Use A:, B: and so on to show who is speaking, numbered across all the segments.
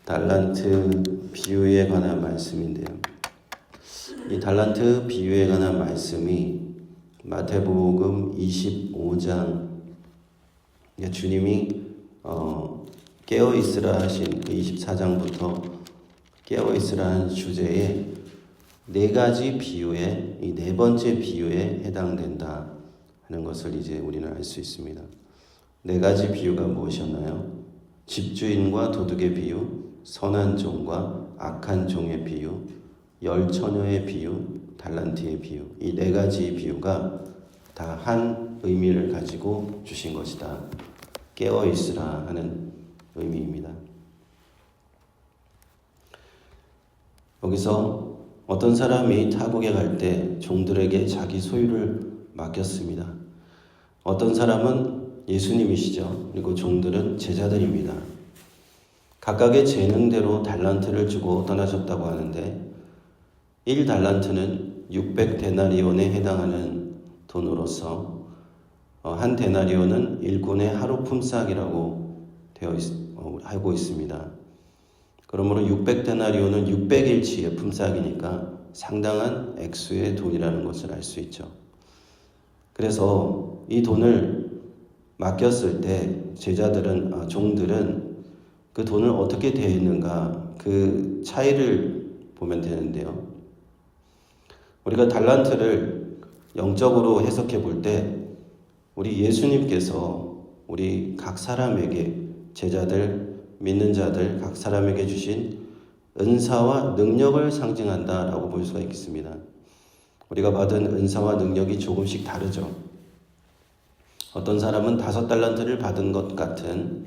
A: 달란트 비유에 관한 말씀인데요. 이 달란트 비유에 관한 말씀이 마태복음 25장, 주님이 깨어있으라 하신 그 24장부터 깨어있으라 한 주제에 네 가지 비유에, 이 네 번째 비유에 해당된다 하는 것을 이제 우리는 알 수 있습니다. 네 가지 비유가 무엇이었나요? 집주인과 도둑의 비유, 선한 종과 악한 종의 비유, 열 처녀의 비유, 달란트의 비유. 이 네 가지 비유가 다 한 의미를 가지고 주신 것이다. 깨어있으라 하는 의미입니다. 여기서 어떤 사람이 타국에 갈 때 종들에게 자기 소유를 맡겼습니다. 어떤 사람은 예수님이시죠. 그리고 종들은 제자들입니다. 각각의 재능대로 달란트를 주고 떠나셨다고 하는데 1달란트는 600데나리온에 해당하는 돈으로서 한 데나리온은 일꾼의 하루 품삯이라고 알고 있습니다. 그러므로 600데나리온은 600일치의 품삯이니까 상당한 액수의 돈이라는 것을 알 수 있죠. 그래서 이 돈을 맡겼을 때 종들은 그 돈을 어떻게 대했는가 그 차이를 보면 되는데요. 우리가 달란트를 영적으로 해석해 볼 때 우리 예수님께서 우리 각 사람에게 제자들, 믿는 자들 각 사람에게 주신 은사와 능력을 상징한다라고 볼 수가 있겠습니다. 우리가 받은 은사와 능력이 조금씩 다르죠. 어떤 사람은 5달란트를 받은 것 같은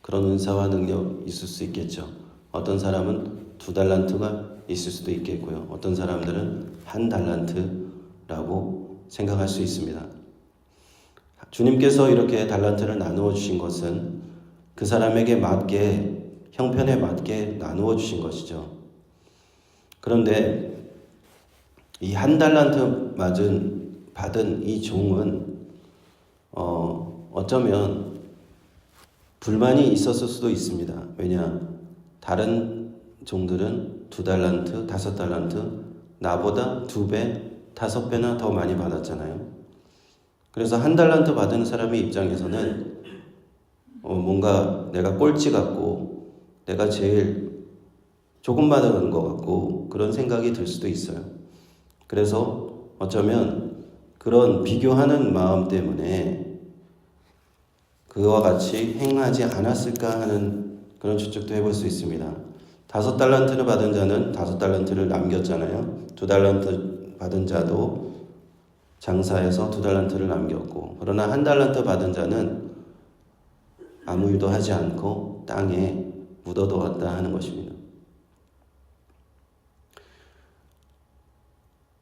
A: 그런 은사와 능력이 있을 수 있겠죠. 어떤 사람은 2달란트가 있을 수도 있겠고요. 어떤 사람들은 1달란트라고 생각할 수 있습니다. 주님께서 이렇게 달란트를 나누어 주신 것은 그 사람에게 맞게, 형편에 맞게 나누어 주신 것이죠. 그런데 이 1달란트 받은 이 종은 어쩌면 불만이 있었을 수도 있습니다. 왜냐? 다른 종들은 2달란트, 5달란트, 나보다 2배, 5배나 더 많이 받았잖아요. 그래서 1달란트 받은 사람의 입장에서는 뭔가 내가 꼴찌 같고 내가 제일 조금 받은 것 같고 그런 생각이 들 수도 있어요. 그래서 어쩌면 그런 비교하는 마음 때문에 그와 같이 행하지 않았을까 하는 그런 추측도 해볼 수 있습니다. 5달란트를 받은 자는 5달란트를 남겼잖아요. 2달란트 받은 자도 장사해서 2달란트를 남겼고, 그러나 1달란트 받은 자는 아무 일도 하지 않고 땅에 묻어두었다 하는 것입니다.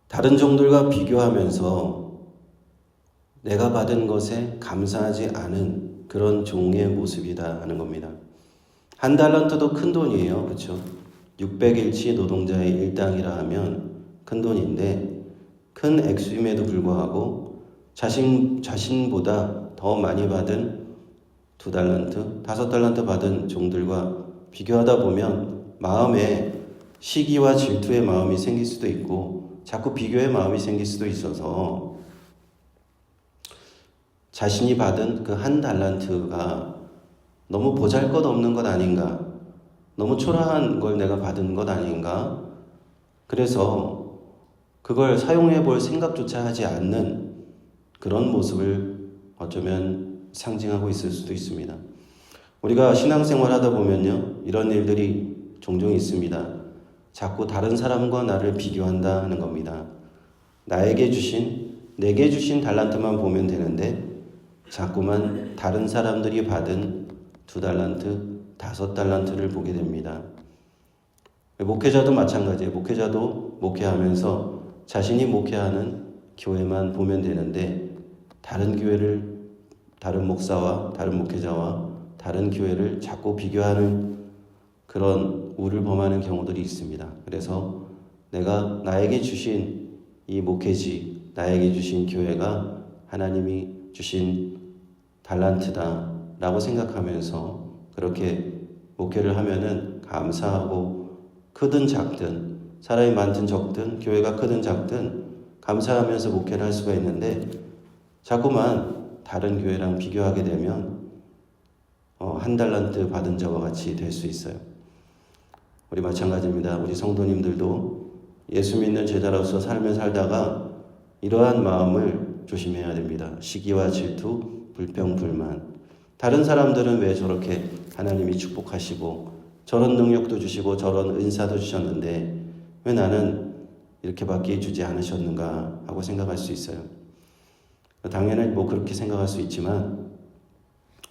A: 다른 종들과 비교하면서 내가 받은 것에 감사하지 않은 그런 종의 모습이다 하는 겁니다. 1달란트도 큰 돈이에요. 그렇죠? 600일치 노동자의 일당이라 하면 큰 돈인데 큰 액수임에도 불구하고 자신보다 더 많이 받은 2달란트, 5달란트 받은 종들과 비교하다 보면 마음에 시기와 질투의 마음이 생길 수도 있고 자꾸 비교의 마음이 생길 수도 있어서 자신이 받은 그 1달란트가 너무 보잘것없는 것 아닌가, 너무 초라한 걸 내가 받은 것 아닌가, 그래서 그걸 사용해 볼 생각조차 하지 않는 그런 모습을 어쩌면 상징하고 있을 수도 있습니다. 우리가 신앙생활 하다 보면요, 이런 일들이 종종 있습니다. 자꾸 다른 사람과 나를 비교한다 하는 겁니다. 내게 주신 달란트만 보면 되는데 자꾸만 다른 사람들이 받은 2달란트, 5달란트를 보게 됩니다. 목회자도 마찬가지예요. 목회자도 목회하면서 자신이 목회하는 교회만 보면 되는데 다른 교회를, 다른 목사와 다른 목회자와 다른 교회를 자꾸 비교하는 그런 우를 범하는 경우들이 있습니다. 그래서 내가 나에게 주신 이 목회지, 나에게 주신 교회가 하나님이 주신 달란트다 라고 생각하면서 그렇게 목회를 하면은 감사하고 크든 작든 사람이 많든 적든 교회가 크든 작든 감사하면서 목회를 할 수가 있는데 자꾸만 다른 교회랑 비교하게 되면 한 달란트 받은 자와 같이 될 수 있어요. 우리 마찬가지입니다. 우리 성도님들도 예수 믿는 제자로서 삶을 살다가 이러한 마음을 조심해야 됩니다. 시기와 질투, 불평, 불만. 다른 사람들은 왜 저렇게 하나님이 축복하시고 저런 능력도 주시고 저런 은사도 주셨는데 왜 나는 이렇게밖에 주지 않으셨는가 하고 생각할 수 있어요. 당연히 그렇게 생각할 수 있지만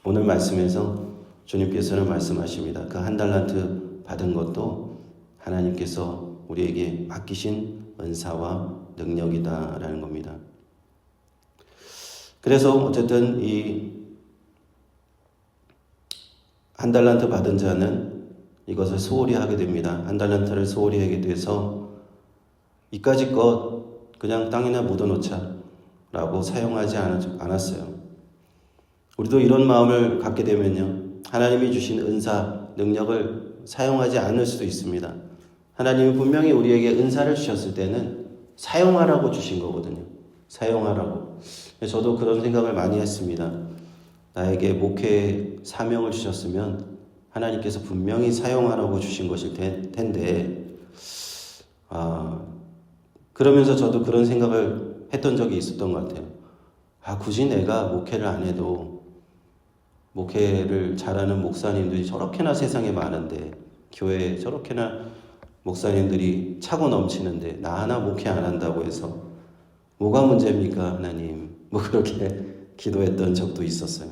A: 오늘 말씀에서 주님께서는 말씀하십니다. 그 한 달란트 받은 것도 하나님께서 우리에게 맡기신 은사와 능력이다라는 겁니다. 그래서 어쨌든 이 한 달란트 받은 자는 이것을 소홀히 하게 됩니다. 한 달란트를 소홀히 하게 돼서 이까짓 것 그냥 땅이나 묻어놓자 라고 사용하지 않았어요. 우리도 이런 마음을 갖게 되면요, 하나님이 주신 은사, 능력을 사용하지 않을 수도 있습니다. 하나님이 분명히 우리에게 은사를 주셨을 때는 사용하라고 주신 거거든요. 사용하라고. 저도 그런 생각을 많이 했습니다. 나에게 목회 사명을 주셨으면 하나님께서 분명히 사용하라고 주신 것일 텐데 그러면서 저도 그런 생각을 했던 적이 있었던 것 같아요. 굳이 내가 목회를 안 해도 목회를 잘하는 목사님들이 저렇게나 세상에 많은데 교회에 저렇게나 목사님들이 차고 넘치는데 나 하나 목회 안 한다고 해서 뭐가 문제입니까 하나님? 그렇게 기도했던 적도 있었어요.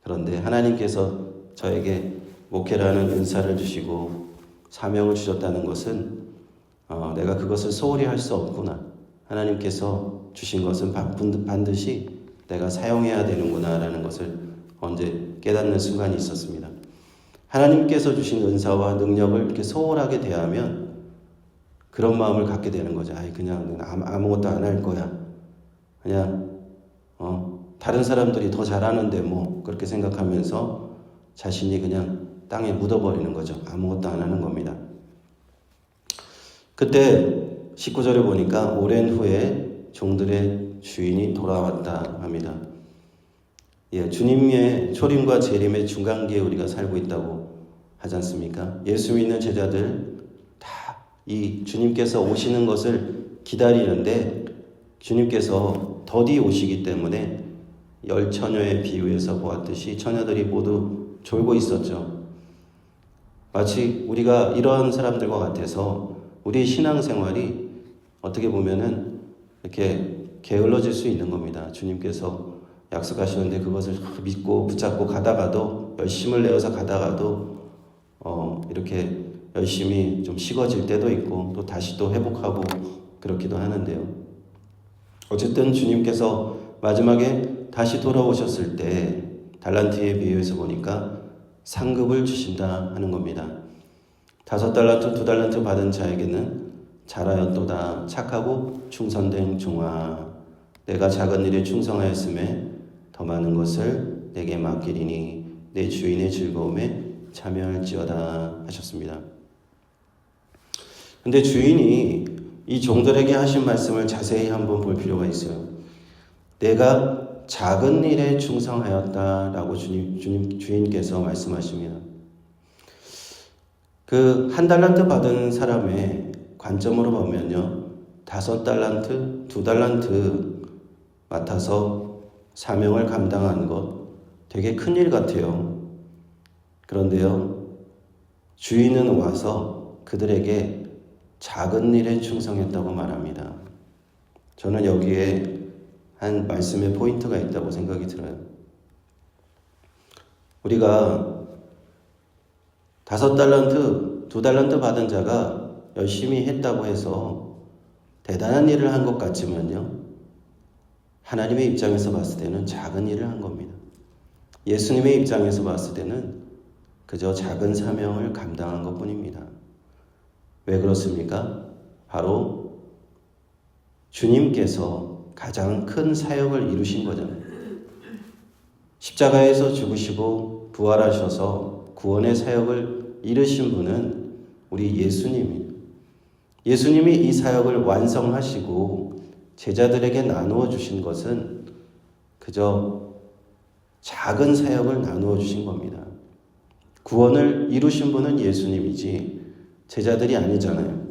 A: 그런데 하나님께서 저에게 목회라는 은사를 주시고 사명을 주셨다는 것은 내가 그것을 소홀히 할 수 없구나. 하나님께서 주신 것은 반드시 내가 사용해야 되는구나 라는 것을 언제 깨닫는 순간이 있었습니다. 하나님께서 주신 은사와 능력을 이렇게 소홀하게 대하면 그런 마음을 갖게 되는 거죠. 그냥 아무것도 안 할 거야. 그냥 다른 사람들이 더 잘하는데 그렇게 생각하면서 자신이 그냥 땅에 묻어버리는 거죠. 아무것도 안 하는 겁니다. 그때 19절에 보니까 오랜 후에 종들의 주인이 돌아왔다 합니다. 주님의 초림과 재림의 중간기에 우리가 살고 있다고 하지 않습니까? 예수 믿는 제자들 다 이 주님께서 오시는 것을 기다리는데 주님께서 더디 오시기 때문에 열 처녀의 비유에서 보았듯이 처녀들이 모두 졸고 있었죠. 마치 우리가 이런 사람들과 같아서 우리 신앙생활이 어떻게 보면은 이렇게 게을러질 수 있는 겁니다. 주님께서 약속하시는데 그것을 믿고 붙잡고 가다가도 열심을 내어서 가다가도 이렇게 열심히 좀 식어질 때도 있고 또 다시 또 회복하고 그렇기도 하는데요. 어쨌든 주님께서 마지막에 다시 돌아오셨을 때 달란트에 비유해서 보니까 상급을 주신다 하는 겁니다. 5달란트, 2달란트 받은 자에게는 잘하였도다 착하고 충성된 종아 내가 작은 일에 충성하였음에 더 많은 것을 내게 맡기리니 내 주인의 즐거움에 참여할지어다 하셨습니다. 근데 주인이 이 종들에게 하신 말씀을 자세히 한번 볼 필요가 있어요. 내가 작은 일에 충성하였다라고 주인께서 말씀하십니다. 그 한 달란트 받은 사람의 관점으로 보면요, 5달란트, 2달란트 맡아서 사명을 감당한 것 되게 큰일 같아요. 그런데요, 주인은 와서 그들에게 작은 일에 충성했다고 말합니다. 저는 여기에 한 말씀의 포인트가 있다고 생각이 들어요. 우리가 5달란트, 2달란트 받은 자가 열심히 했다고 해서 대단한 일을 한 것 같지만요, 하나님의 입장에서 봤을 때는 작은 일을 한 겁니다. 예수님의 입장에서 봤을 때는 그저 작은 사명을 감당한 것뿐입니다. 왜 그렇습니까? 바로 주님께서 가장 큰 사역을 이루신 거잖아요. 십자가에서 죽으시고 부활하셔서 구원의 사역을 이루신 분은 우리 예수님입니다. 예수님이 이 사역을 완성하시고 제자들에게 나누어 주신 것은 그저 작은 사역을 나누어 주신 겁니다. 구원을 이루신 분은 예수님이지 제자들이 아니잖아요.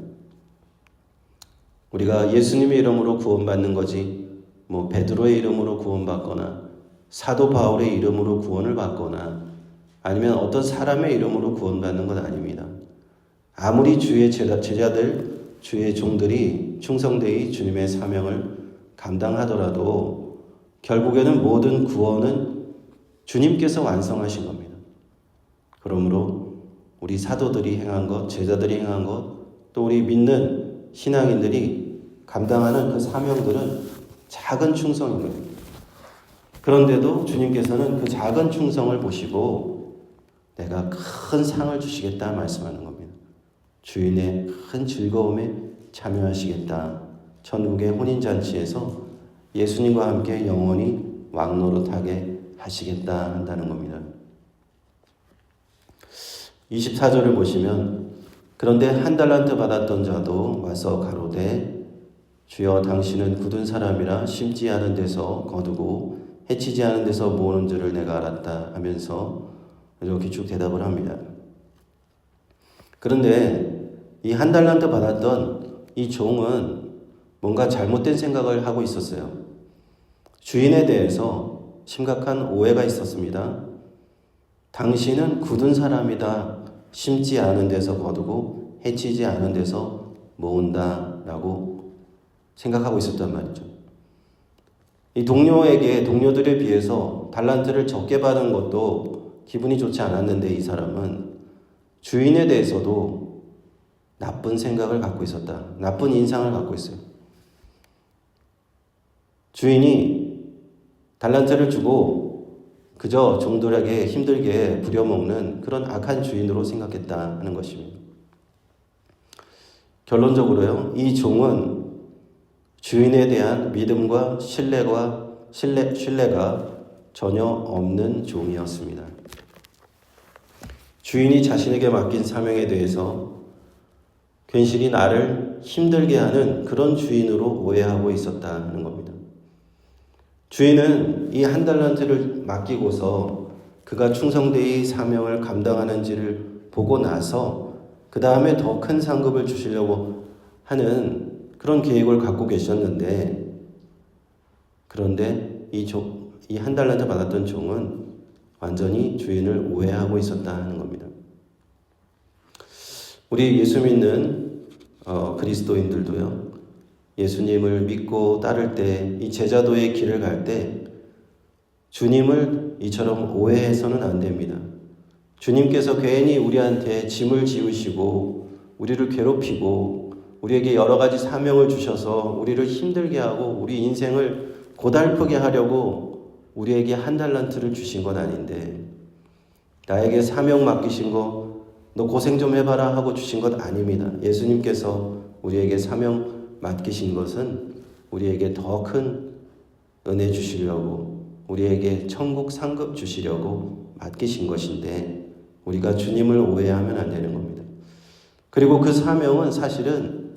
A: 우리가 예수님의 이름으로 구원받는 거지 뭐 베드로의 이름으로 구원받거나 사도 바울의 이름으로 구원을 받거나 아니면 어떤 사람의 이름으로 구원받는 건 아닙니다. 아무리 주의 제자들, 주의 종들이 충성되이 주님의 사명을 감당하더라도 결국에는 모든 구원은 주님께서 완성하신 겁니다. 그러므로 우리 사도들이 행한 것, 제자들이 행한 것, 또 우리 믿는 신앙인들이 감당하는 그 사명들은 작은 충성인 겁니다. 그런데도 주님께서는 그 작은 충성을 보시고 내가 큰 상을 주시겠다 말씀하는 겁니다. 주인의 큰 즐거움에 참여하시겠다. 천국의 혼인잔치에서 예수님과 함께 영원히 왕노릇하게 하시겠다 한다는 겁니다. 24절을 보시면 그런데 한 달란트 받았던 자도 와서 가로되 주여 당신은 굳은 사람이라 심지 않은 데서 거두고 해치지 않은 데서 모으는 줄을 내가 알았다 하면서 이렇게 쭉 대답을 합니다. 그런데 이 한 달란트 받았던 이 종은 뭔가 잘못된 생각을 하고 있었어요. 주인에 대해서 심각한 오해가 있었습니다. 당신은 굳은 사람이다. 심지 않은 데서 거두고 해치지 않은 데서 모은다 라고 생각하고 있었단 말이죠. 이 동료들에 비해서 달란트를 적게 받은 것도 기분이 좋지 않았는데 이 사람은 주인에 대해서도 나쁜 생각을 갖고 있었다. 나쁜 인상을 갖고 있어요. 주인이 달란트를 주고 그저 종들에게 힘들게 부려먹는 그런 악한 주인으로 생각했다 하는 것입니다. 결론적으로요, 이 종은 주인에 대한 믿음과 신뢰가 전혀 없는 종이었습니다. 주인이 자신에게 맡긴 사명에 대해서 괜시리 나를 힘들게 하는 그런 주인으로 오해하고 있었다는 겁니다. 주인은 이 한 달란트를 맡기고서 그가 충성되이 사명을 감당하는지를 보고 나서 그 다음에 더 큰 상급을 주시려고 하는 그런 계획을 갖고 계셨는데, 그런데 이 한 달란트 받았던 종은 완전히 주인을 오해하고 있었다는 겁니다. 우리 예수 믿는 그리스도인들도요, 예수님을 믿고 따를 때, 이 제자도의 길을 갈 때 주님을 이처럼 오해해서는 안 됩니다. 주님께서 괜히 우리한테 짐을 지우시고 우리를 괴롭히고 우리에게 여러 가지 사명을 주셔서 우리를 힘들게 하고 우리 인생을 고달프게 하려고 우리에게 한 달란트를 주신 건 아닌데, 나에게 사명 맡기신 거 너 고생 좀 해봐라 하고 주신 것 아닙니다. 예수님께서 우리에게 사명 맡기신 것은 우리에게 더 큰 은혜 주시려고, 우리에게 천국 상급 주시려고 맡기신 것인데 우리가 주님을 오해하면 안 되는 겁니다. 그리고 그 사명은 사실은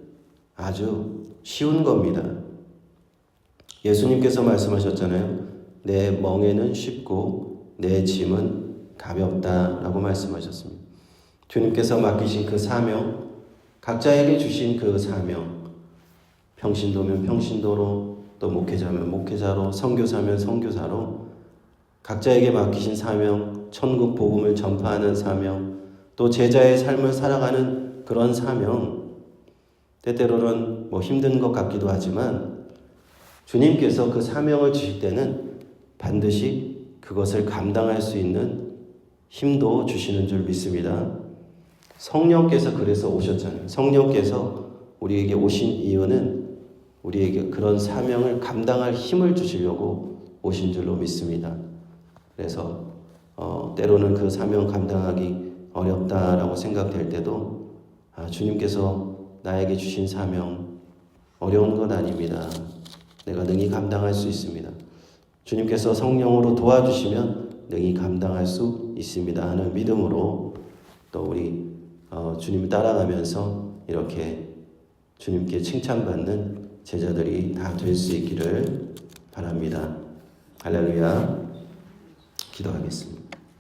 A: 아주 쉬운 겁니다. 예수님께서 말씀하셨잖아요. 내 멍에는 쉽고 내 짐은 가볍다라고 말씀하셨습니다. 주님께서 맡기신 그 사명, 각자에게 주신 그 사명, 평신도면 평신도로, 또 목회자면 목회자로, 선교사면 선교사로 각자에게 맡기신 사명, 천국 복음을 전파하는 사명, 또 제자의 삶을 살아가는 그런 사명, 때때로는 힘든 것 같기도 하지만 주님께서 그 사명을 주실 때는 반드시 그것을 감당할 수 있는 힘도 주시는 줄 믿습니다. 성령께서 그래서 오셨잖아요. 성령께서 우리에게 오신 이유는 우리에게 그런 사명을 감당할 힘을 주시려고 오신 줄로 믿습니다. 그래서 때로는 그 사명 감당하기 어렵다라고 생각될 때도 주님께서 나에게 주신 사명 어려운 건 아닙니다. 내가 능히 감당할 수 있습니다. 주님께서 성령으로 도와주시면 능히 감당할 수 있습니다 하는 믿음으로 또 우리 주님 따라가면서 이렇게 주님께 칭찬받는 제자들이 다 될 수 있기를 바랍니다. 할렐루야. 기도하겠습니다.